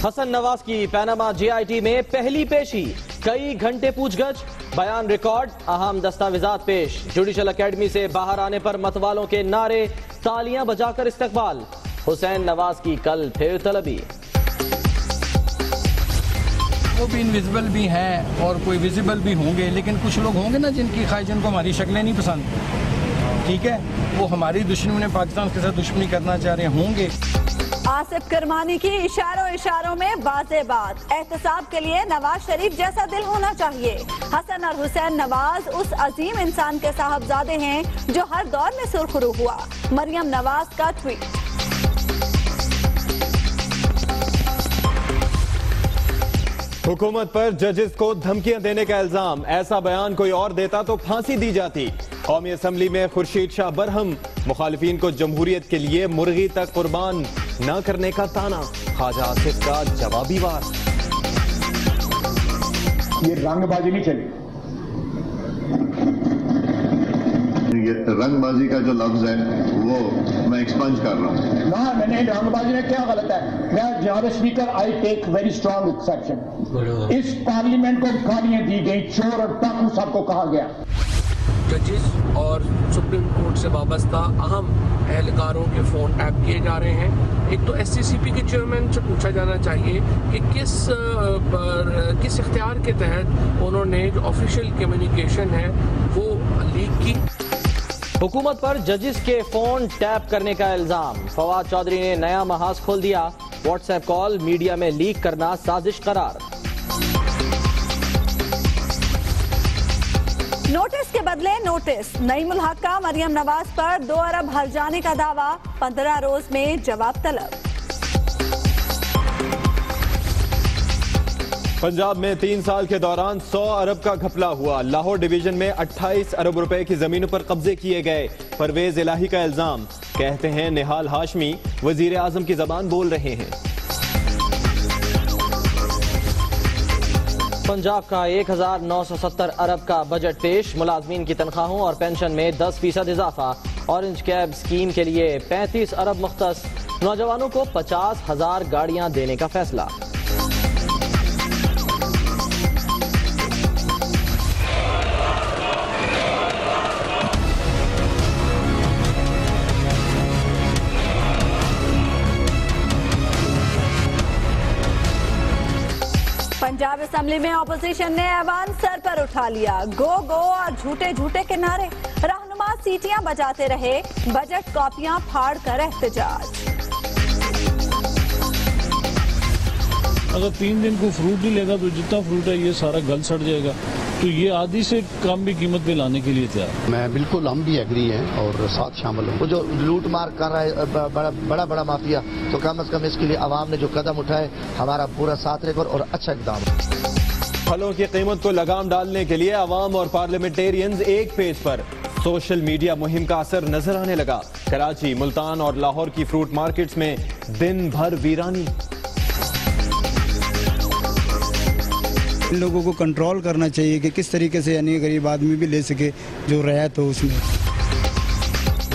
हसन नवाज की Panama JIT में पहली पेशी, कई घंटे पूछगछ, बयान रिकॉर्ड, अहम दस्तावेजात पेश। जुडिशल अकेडमी से बाहर आने पर मतवालों के नारे, तालियां बजाकर इस्तकबाल। हुसैन नवाज की कल फिर तलबी। वो भी इनविजिबल भी हैं और कोई विजिबल भी होंगे, लेकिन कुछ लोग होंगे ना जिनकी ख्वाहिश, जिनको हमारी शक्लें नहीं पसंद, ठीक है, वो हमारी दुश्मनी में पाकिस्तान के साथ दुश्मनी करना चाह रहे होंगे। आसिफ करमानी की इशारों में वाज़ेह बात, एहतसाब के लिए नवाज शरीफ जैसा दिल होना चाहिए। हसन और हुसैन नवाज उस अजीम इंसान के साहबजादे हैं जो हर दौर में सुर्खरू हुआ। मरियम नवाज का ट्वीट। हुकूमत पर जजेस को धमकियां देने का इल्जाम, ऐसा बयान कोई और देता तो फांसी दी जाती। कौमी असम्बली में खुर्शीद शाह बरहम, मुखालिफिन को जमहूरियत के लिए मुर्गी तक कुर्बान न करने का ताना। ख्वाजा आसिफ का जवाबी वार। ये रंगबाजी नहीं चली। ये रंगबाजी का जो लफ्ज है वो मैं एक्सपंज कर रहा हूँ ना, मैंने रंगबाजी में क्या गलत है। मैं जनाब speaker I take very strong exception. इस पार्लियामेंट को गालियां दी गई, चोर और डाकू सबको कहा गया। जजेस और सुप्रीम कोर्ट से वाबस्ता अहम एहलकारों के फ़ोन टैप किए जा रहे हैं। एक तो SCCP के चेयरमैन से पूछा जाना चाहिए कि किस इख्तियार के तहत उन्होंने जो ऑफिशियल कम्युनिकेशन है वो लीक की। हुकूमत पर जजेस के फोन टैप करने का इल्जाम, फवाद चौधरी ने नया महाज खोल दिया। व्हाट्सएप कॉल मीडिया में लीक करना साजिश करार। नोटिस के बदले नोटिस, नईमुल हक का मरियम नवाज पर 2 अरब हर्जाने का दावा, 15 रोज में जवाब तलब। पंजाब में 3 साल के दौरान 100 अरब का घपला हुआ। लाहौर डिवीजन में 28 अरब रुपए की जमीनों पर कब्जे किए गए। परवेज इलाही का इल्जाम, कहते हैं निहाल हाशमी वजीर आजम की जबान बोल रहे हैं। पंजाब का 1970 अरब का बजट पेश, मुलाजमीन की तनख्वाहों और पेंशन में 10% इजाफा। ऑरेंज कैब स्कीम के लिए 35 अरब मुख्तस, नौजवानों को 50,000 गाड़ियां देने का फैसला। पंजाब असेंबली में ऑपोजिशन ने ऐवान सर पर उठा लिया। गो और झूठे झूठे के नारे, रहनुमा सीटियां बजाते रहे, बजट कॉपियां फाड़ कर एहतजाज। अगर 3 दिन को फ्रूट नहीं लेगा तो जितना फ्रूट है ये सारा गल सड़ जाएगा, तो ये आधी से कम भी कीमत पे लाने के लिए तैयार। मैं बिल्कुल, हम भी एग्री हैं और साथ शामिल हूँ। वो जो लूट मार कर रहा है बड़ा माफिया, तो कम से कम इसके लिए आवाम ने जो कदम उठाए हमारा पूरा साथ रहेगा और अच्छा इकदाम। फलों की कीमत को लगाम डालने के लिए आवाम और पार्लियामेंटेरियंस एक पेज पर। सोशल मीडिया मुहिम का असर नजर आने लगा। कराची, मुल्तान और लाहौर की फ्रूट मार्केट्स में दिन भर वीरानी। लोगों को कंट्रोल करना चाहिए कि किस तरीके से यानी गरीब आदमी भी ले सके जो रियायत हो उसमें।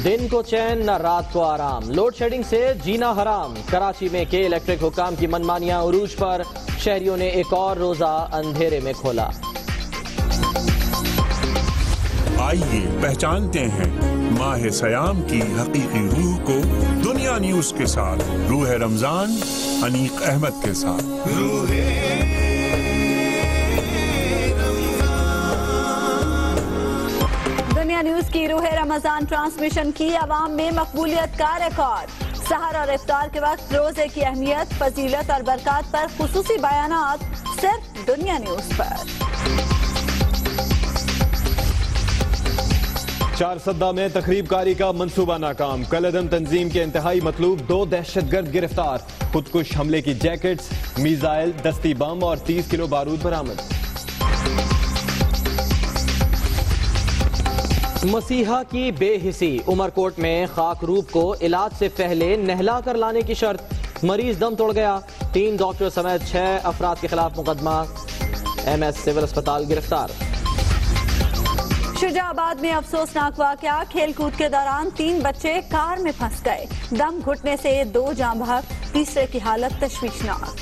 दिन को चैन न रात को आराम, लोड शेडिंग से जीना हराम। कराची में के इलेक्ट्रिक हुकाम की मनमानियां उरूज पर, शहरियों ने एक और रोजा अंधेरे में खोला। आइए पहचानते हैं माह सयाम की हकीकी रूह को दुनिया न्यूज के साथ। रूह रमजान अनीक अहमद के साथ। दुनिया न्यूज की रूह रमजान ट्रांसमिशन की अवाम में मकबूलियत का रिकॉर्ड। सहर और इफ्तार के वक्त रोजे की अहमियत, फजीलत और बरकत पर खुसूसी बयानात सिर्फ दुनिया न्यूज पर। 4 में तकरीबकारी का मंसूबा नाकाम। कलअदम तंजीम के इंतहाई मतलूब 2 दहशतगर्द गिरफ्तार। खुदकुश हमले की जैकेट्स, मिसाइल, दस्ती बम और 30 किलो बारूद बरामद। मसीहा की बेहिसी, उमरकोट में खाकरूब को इलाज से पहले नहला कर लाने की शर्त। मरीज दम तोड़ गया। 3 डॉक्टर समेत 6 अफराद के खिलाफ मुकदमा। MS सिविल अस्पताल गिरफ्तार। शुजाबाद में अफसोसनाक वाकया, खेलकूद के दौरान 3 बच्चे कार में फंस गए। दम घुटने से 2 जाँ बहक, तीसरे की हालत तशवीशनाक।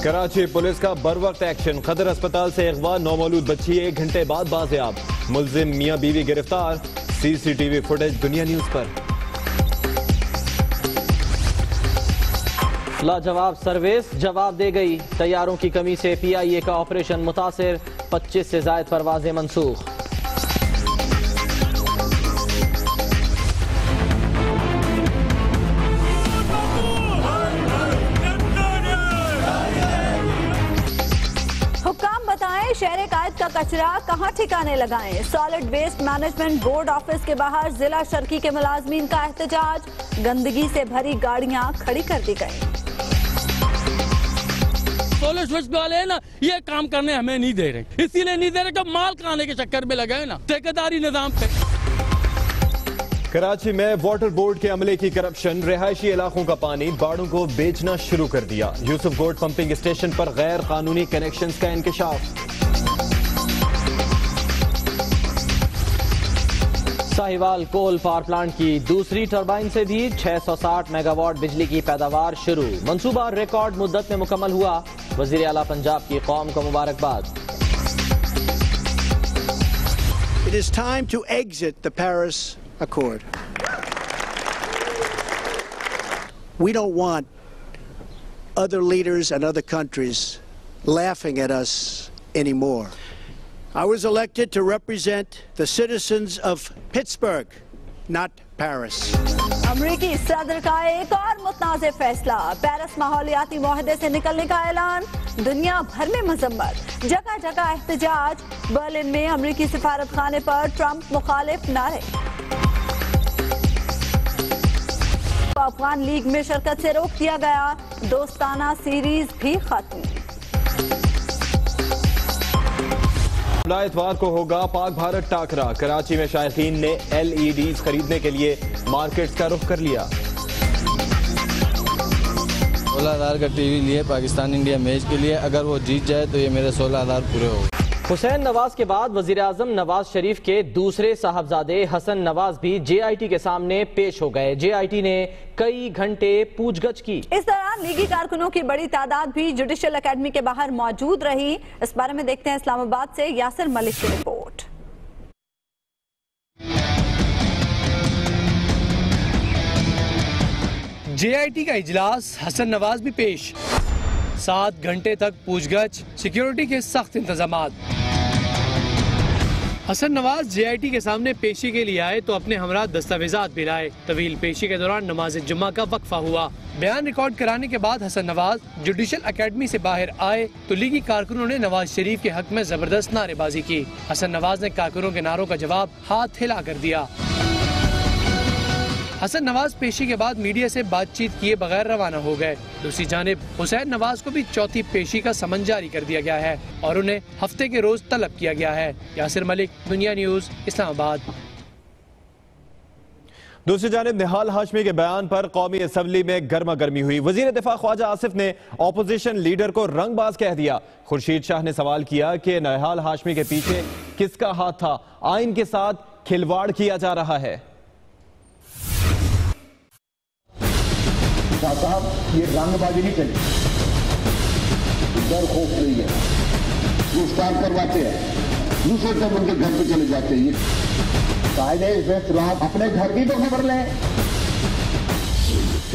कराची पुलिस का बरवक्त एक्शन, खदर अस्पताल से अगवा नौमौलूद बच्ची 1 घंटे बाद बाजियाब, मुल्जिम मियां बीवी गिरफ्तार, सीसीटीवी फुटेज दुनिया न्यूज पर। लाजवाब सर्विस जवाब दे गई, तैयारों की कमी से PIA का ऑपरेशन मुतासिर, 25 से जायद परवाजें मंसूख। शहर कायद का कचरा कहां ठिकाने लगाएं? Solid waste management board office के बाहर जिला शर्की के मुलाजमीन का एहतजाज, गंदगी से भरी गाड़ियां खड़ी कर दी गई। सॉलिड वेस्ट वाले है ना, ये काम करने हमें नहीं दे रहे, इसीलिए नहीं दे रहे कि माल खाने के चक्कर में लगे ना, ठेकेदारी निजाम पे। कराची में वाटर बोर्ड के अमले की करप्शन, रिहायशी इलाकों का पानी बाड़ों को बेचना शुरू कर दिया, यूसुफ गोड पंपिंग स्टेशन पर गैर कानूनी कनेक्शंस का इंकशाफ। साहिवाल कोल पावर प्लांट की दूसरी टरबाइन से भी 660 मेगावाट बिजली की पैदावार शुरू, मंसूबा रिकॉर्ड मुद्दत में मुकम्मल हुआ, वजीर आला पंजाब की कौम को मुबारकबाद। It is time to exit the Paris Accord. We don't want other leaders and other countries laughing at us anymore. I was elected to represent the citizens of Pittsburgh, not Paris. अमरीकी सदर का एक और मुतनाज़े फैसला, Paris माहौलियाती मुआहदे से निकलने का ऐलान, दुनिया भर में मजम्मत, जगह जगह एहतजाज, बर्लिन में अमरीकी सिफारत खाने पर ट्रंप मुखालिफ नारे। अफगान लीग में शिरकत से रोक दिया गया, दोस्ताना सीरीज भी खत्म। इतवार को होगा पाक भारत टाकरा, कराची में शायकीन ने LEDs खरीदने के लिए मार्केट्स का रुख कर लिया। 16,000 का टीवी लिए पाकिस्तान इंडिया मैच के लिए, अगर वो जीत जाए तो ये मेरे 16,000 पूरे हो। हुसैन नवाज के बाद वजीर आजम नवाज शरीफ के दूसरे साहबजादे हसन नवाज भी JIT के सामने पेश हो गए। JIT ने कई घंटे पूछगछ की। इस दौरान लीगी कारकुनों की बड़ी तादाद भी जुडिशल अकेडमी के बाहर मौजूद रही। इस बारे में देखते हैं इस्लामाबाद से यासिर मलिक की रिपोर्ट। JIT का इजलास, हसन नवाज भी पेश, 7 घंटे तक पूछगछ, सिक्योरिटी के सख्त इंतजामात। हसन नवाज JIT के सामने पेशी के लिए आए तो अपने हमरा दस्तावेजात भी लाए। तवील पेशी के दौरान नमाज जुम्मा का वक्फा हुआ। बयान रिकॉर्ड कराने के बाद हसन नवाज जुडिशल अकेडमी से बाहर आए तो लीगी कारकुनों ने नवाज शरीफ के हक में जबरदस्त नारेबाजी की। हसन नवाज ने कारकुनों के नारों का जवाब हाथ हिला कर दिया। हसन नवाज पेशी के बाद मीडिया से बातचीत किए बगैर रवाना हो गए। दूसरी जानिब हुसैन नवाज को भी चौथी पेशी का समन जारी कर दिया गया है और उन्हें हफ्ते के रोज तलब किया गया है। यासिर मलिक, दुनिया न्यूज, इस्लामाबाद। दूसरी जानिब निहाल हाशमी के बयान पर कौमी असम्बली में गर्मा गर्मी हुई। वजीर दिफा ख्वाजा आसिफ ने ऑपोजिशन लीडर को रंगबाज कह दिया। खुर्शीद शाह ने सवाल किया कि निहाल हाशमी के पीछे किसका हाथ था, आइन के साथ खिलवाड़ किया जा रहा है। साहब, ये रंगबाजी नहीं चली, डर खौफ नहीं है, वो स्टार्ट करवाते हैं, दूसरे तब उनके घर पे चले जाते हैं। कायदे आप अपने घर की तो खबर लें।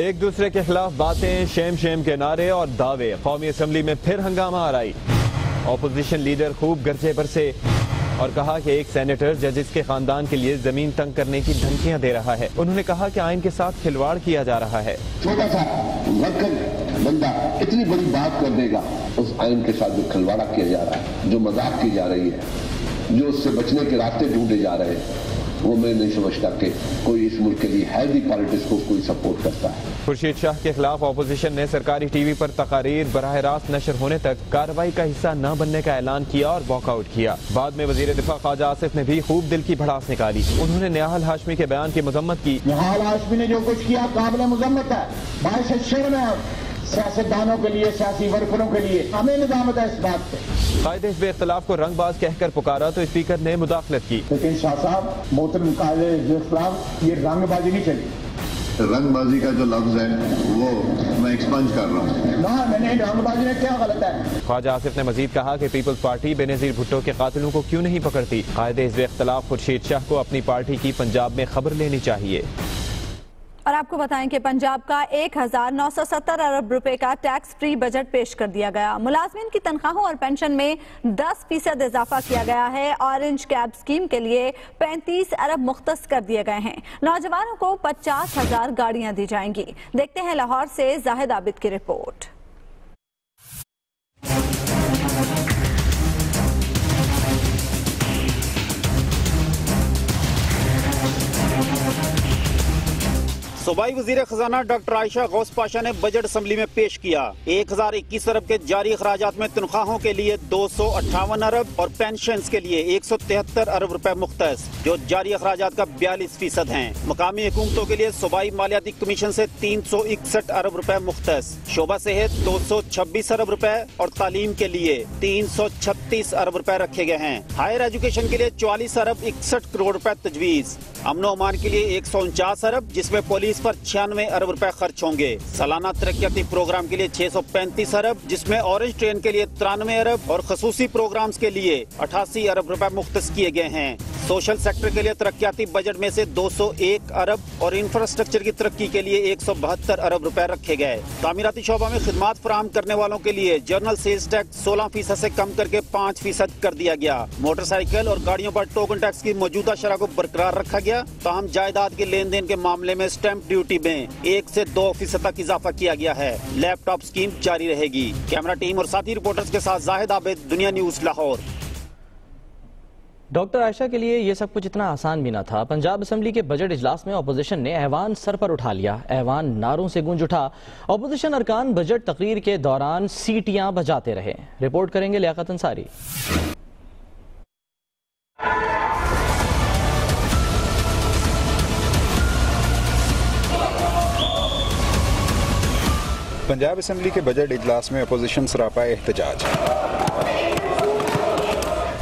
एक दूसरे के खिलाफ बातें, शेम शेम के नारे और दावे। कौमी असम्बली में फिर हंगामा आराई। ऑपोजिशन लीडर खूब गरजे बरसे और कहा कि एक सेनेटर जजेस के खानदान के लिए जमीन तंग करने की धमकियां दे रहा है। उन्होंने कहा कि आइन के साथ खिलवाड़ किया जा रहा है। छोटा सा वर्कर बंदा इतनी बड़ी बात कर देगा, उस आइन के साथ जो खिलवाड़ा किया जा रहा है, जो मजाक की जा रही है, जो उससे बचने के रास्ते ढूंढे जा रहे हैं, वो मैं नहीं समझता कि कोई इस मुल्क के लिए हेल्दी पॉलिटिक्स को कोई सपोर्ट करता है। खुर्शीद शाह के खिलाफ ऑपोजिशन ने सरकारी टीवी पर तकारीर बराह रास्त नशर होने तक कार्रवाई का हिस्सा न बनने का ऐलान किया और वॉकआउट किया। बाद में वजीर दिफा ख्वाजा आसिफ ने भी खूब दिल की भड़ास निकाली। उन्होंने निहाल हाशमी के बयान की मजम्मत की। निहाल हाशमी ने जो कुछ किया काबिल मजम्मत है, बाइस शर्म है सियासतदानों के लिए, सियासी वर्करों के लिए। हमें निजामत है इस बात पे। कायदे हिज़्ब इख्तिलाफ को रंगबाज कहकर पुकारा तो स्पीकर ने मुदाखलत की। लेकिन शाह साहब, मोहतरम कायदे हिज़्ब इख्तिलाफ, ये रंगबाजी नहीं चली, रंगबाजी का जो लफ्ज है वो मैं एक्सपंज कर रहा हूँ ना, मैंने रंगबाजी में क्या गलत है। ख्वाजा आसिफ ने मजीद कहा कि पीपल्स पार्टी बेनजीर भुट्टो के कातिलों को क्यों नहीं पकड़ती। कायदे हिज़्ब इख्तिलाफ खुर्शीद शाह को अपनी पार्टी की पंजाब में खबर लेनी चाहिए। और आपको बताएं कि पंजाब का 1970 अरब रुपए का टैक्स फ्री बजट पेश कर दिया गया। मुलाजमीन की तनख्वाहों और पेंशन में 10% इजाफा किया गया है। ऑरेंज कैब स्कीम के लिए 35 अरब मुख्तस कर दिए गए हैं। नौजवानों को 50,000 गाड़ियां दी जाएंगी। देखते हैं लाहौर से जाहिद आबिद की रिपोर्ट। सूबाई वजीर खजाना डॉक्टर आयशा गौस पाशा ने बजट असम्बली में पेश किया। 1021 अरब के जारी अखराजात में तनख्वाहों के लिए 258 अरब और पेंशन के लिए 173 अरब रुपए मुख्तस, जो जारी अखराजात का 42% हैं। मकामी हुकूमतों के लिए सूबाई मालियाती कमीशन से 361 अरब रुपए मुख्तस, शोबा सेहत 226 अरब रुपए और तालीम के लिए 336 अरब रुपए रखे गए हैं। हायर एजुकेशन के लिए 44 अरब 61 करोड़ रुपए तजवीज। अमनो अमान के लिए 149 अरब, जिसमें पुलिस पर 96 अरब रुपए खर्च होंगे। सालाना तरक्याती प्रोग्राम के लिए 635 अरब, जिसमें ऑरेंज ट्रेन के लिए 93 अरब और खसूसी प्रोग्राम्स के लिए 88 अरब रुपए मुख्तस किए गए हैं। सोशल सेक्टर के लिए तरक्याती बजट में से 201 अरब और इंफ्रास्ट्रक्चर की तरक्की के लिए 172 अरब रुपए रखे गए। तामीराती शोबा में खिदमात फराहम करने वालों के लिए जर्नल सेल्स टैक्स 16% से कम करके 5% कर दिया गया। मोटरसाइकिल और गाड़ियों पर टोकन टैक्स की मौजूदा शरह को बरकरार रखा गया। ताहम जायदाद के लेन देन के मामले में स्टैंप ड्यूटी में 1 से 2% तक इजाफा किया गया है। लैपटॉप स्कीम जारी रहेगी। कैमरा टीम और साथी रिपोर्टर्स के साथ जाहिद आबिद, दुनिया न्यूज, लाहौर। डॉक्टर आयशा के लिए ये सब कुछ इतना आसान भी ना था। पंजाब असेंबली के बजट इजलास में अपोजिशन ने ऐवान सर पर उठा लिया। ऐवान नारों से गूंज उठा। अपोजिशन अरकान बजट तकरीर के दौरान सीटियां बजाते रहे। रिपोर्ट करेंगे लियाकत अंसारी। पंजाब असेंबली के बजट इजलास में अपोजिशन सरापा एहतजाज।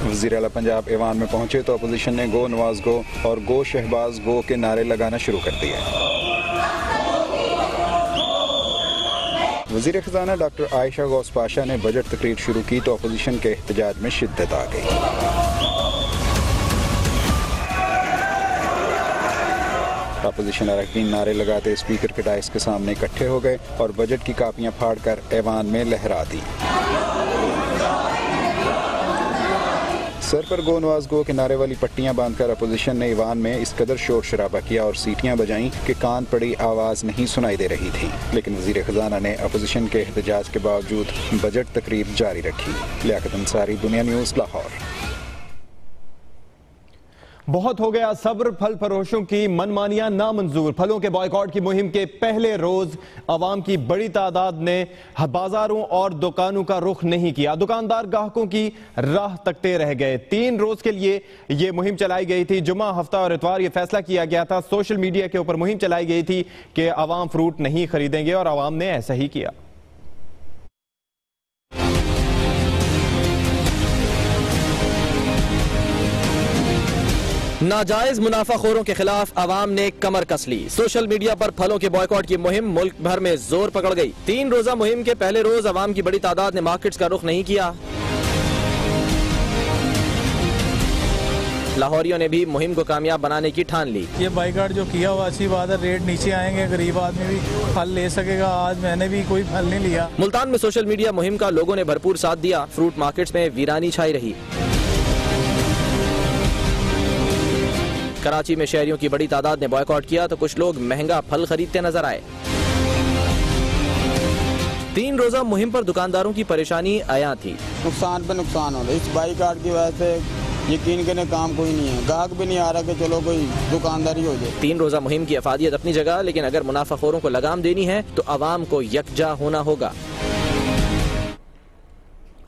वज़ीर आला पंजाब ऐवान में पहुंचे तो अपोजिशन ने गो नवाज गो और गो शहबाज गो के नारे लगाना शुरू कर दिए। वज़ीर खजाना डॉक्टर आयशा गौस पाशा ने बजट तकरीर शुरू की तो अपोजिशन के एहतजाज में शिद्दत आ गई। अपोजिशन अरकान नारे लगाते स्पीकर के डायस के सामने इकट्ठे हो गए और बजट की कापियां फाड़कर ऐवान में लहरा दी। सर पर गो नवाज गो के नारे वाली पट्टियां बांधकर अपोजिशन ने ईवान में इस कदर शोर शराबा किया और सीटियां बजाईं कि कान पड़ी आवाज नहीं सुनाई दे रही थी। लेकिन वजीर खजाना ने अपोजिशन के एहतजाज के बावजूद बजट तकरीर जारी रखी। लियाकत अंसारी, दुनिया न्यूज, लाहौर। बहुत हो गया सब्र, फल फरोशों की मनमानियां नामंजूर। फलों के बॉयकॉट की मुहिम के पहले रोज अवाम की बड़ी तादाद ने बाजारों और दुकानों का रुख नहीं किया। दुकानदार ग्राहकों की राह तकते रह गए। 3 रोज के लिए यह मुहिम चलाई गई थी। जुमा, हफ्ता और इतवार यह फैसला किया गया था। सोशल मीडिया के ऊपर मुहिम चलाई गई थी कि अवाम फ्रूट नहीं खरीदेंगे और अवाम ने ऐसा ही किया। नाजायज मुनाफाखोरों के खिलाफ अवाम ने कमर कस ली। सोशल मीडिया पर फलों के बॉयकॉट की मुहिम मुल्क भर में जोर पकड़ गई। 3 रोजा मुहिम के पहले रोज अवाम की बड़ी तादाद ने मार्केट्स का रुख नहीं किया। लाहौरियों ने भी मुहिम को कामयाब बनाने की ठान ली। ये बाइकाट जो किया हुआ अच्छी बात है, रेट नीचे आएंगे, गरीब आदमी भी फल ले सकेगा। आज मैंने भी कोई फल नहीं लिया। मुल्तान में सोशल मीडिया मुहिम का लोगों ने भरपूर साथ दिया। फ्रूट मार्केट्स में वीरानी छाई रही। कराची में शहरियों की बड़ी तादाद ने बॉयकॉट किया तो कुछ लोग महंगा फल खरीदते नजर आए। 3 रोजा मुहिम पर दुकानदारों की परेशानी आया थी। नुकसान पे नुकसान हो रहा है। इस बाइकाट की वजह से यकीन करने काम कोई नहीं है। गाहक भी नहीं आ रहा कि चलो कोई दुकानदारी हो जाए। 3 रोजा मुहिम की अफादियत अपनी जगह, लेकिन अगर मुनाफाखोरों को लगाम देनी है तो अवाम को यकजा होना होगा।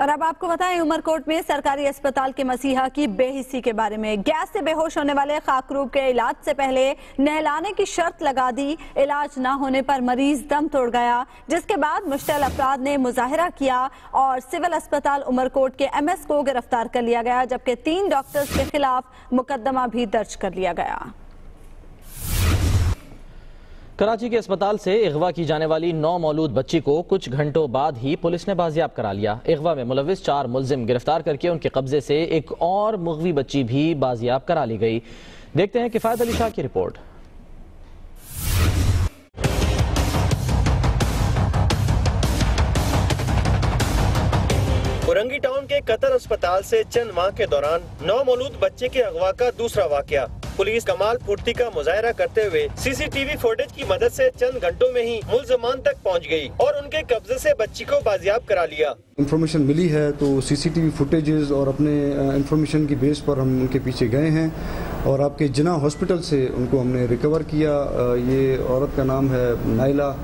और अब आपको बताएं, उमरकोट में सरकारी अस्पताल के मसीहा की बेहिस्सी के बारे में। गैस से बेहोश होने वाले खाकरूब के इलाज से पहले नहलाने की शर्त लगा दी। इलाज न होने पर मरीज दम तोड़ गया, जिसके बाद मुश्तल अफराद ने मुजाहिरा किया और सिविल अस्पताल उमरकोट के MS को गिरफ्तार कर लिया गया, जबकि 3 डॉक्टर्स के खिलाफ मुकदमा भी दर्ज कर लिया गया। कराची के अस्पताल से अगवा की जाने वाली 9 मौलूद बच्ची को कुछ घंटों बाद ही पुलिस ने बाजियाब करा लिया। अगवा में मुलविस 4 मुलजिम गिरफ्तार करके उनके कब्जे से एक और मुगवी बच्ची भी बाजियाब करा ली गई। देखते हैं किफायत अली शाह की रिपोर्ट। औरंगी टाउन के कतर अस्पताल से चंद माह के दौरान 9 मौलूद बच्चे के अगवा का दूसरा वाकया। पुलिस कमाल फुर्ती का मुजाहरा करते हुए सीसीटीवी फुटेज की मदद से चंद घंटों में ही मुलजमान तक पहुंच गई और उनके कब्जे से बच्ची को बाजियाब करा लिया। इंफॉर्मेशन मिली है तो सीसीटीवी फुटेजेस और अपने इंफॉर्मेशन की बेस पर हम उनके पीछे गए हैं और आपके जिना हॉस्पिटल से उनको हमने रिकवर किया। ये औरत का नाम है नाइला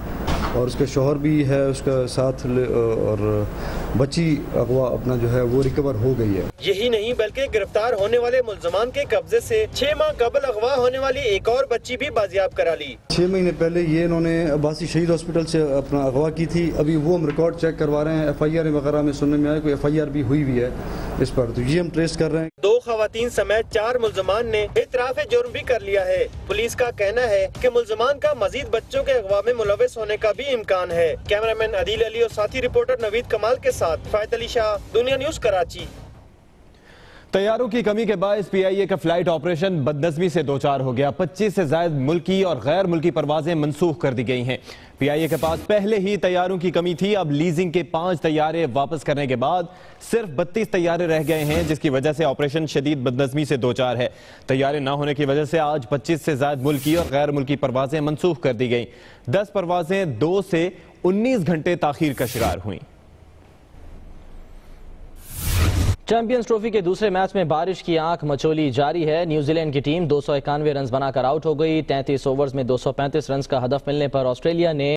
और उसके शौहर भी है उसका साथ, और बच्ची अगवा अपना जो है वो रिकवर हो गई है। यही नहीं बल्कि गिरफ्तार होने वाले मुलजमान के कब्जे से 6 माह कबल अगवा होने वाली एक और बच्ची भी बाजियाब करा ली। 6 महीने पहले ये इन्होंने अब्बासी शहीद हॉस्पिटल से अपना अगवा की थी। अभी वो हम रिकॉर्ड चेक करवा रहे हैं। FIR वगैरह में सुनने में आया कोई FIR भी हुई है इस पर, तो ये हम ट्रेस कर रहे हैं। 2 खवातीन समेत 4 मुलजमान ने इतराफ़ जुर्म भी कर लिया है। पुलिस का कहना है कि मुलजमान का मजीद बच्चों के अगवा में मुलविस होने का भी इम्कान है। कैमरामैन अदील अली और साथी रिपोर्टर नवीद कमाल के साथ फायद अली शाह, दुनिया न्यूज, कराची। तैयारों की कमी के बायस PIA का फ्लाइट ऑपरेशन बदनज़मी से दोचार हो गया। 25 से ज्यादा मुल्की और गैर मुल्की परवाजें मंसूख कर दी गई हैं। PIA के पास पहले ही तैयारों की कमी थी। अब लीजिंग के 5 तैयारे वापस करने के बाद सिर्फ 32 तैयारे रह गए हैं, जिसकी वजह से ऑपरेशन शदीद बदनज़मी से दोचार है। तैयारे ना होने की वजह से आज 25 से ज्यादा मुल्की और गैर मुल्की परवाजें मंसूख कर दी गई। 10 परवाजें 2 से 19 घंटे ताखीर का शिकार हुई। चैंपियंस ट्रॉफी के दूसरे मैच में बारिश की आंख मचोली जारी है। न्यूजीलैंड की टीम 291 रन बनाकर आउट हो गई। 33 ओवर्स में 235 रन का हदफ मिलने पर ऑस्ट्रेलिया ने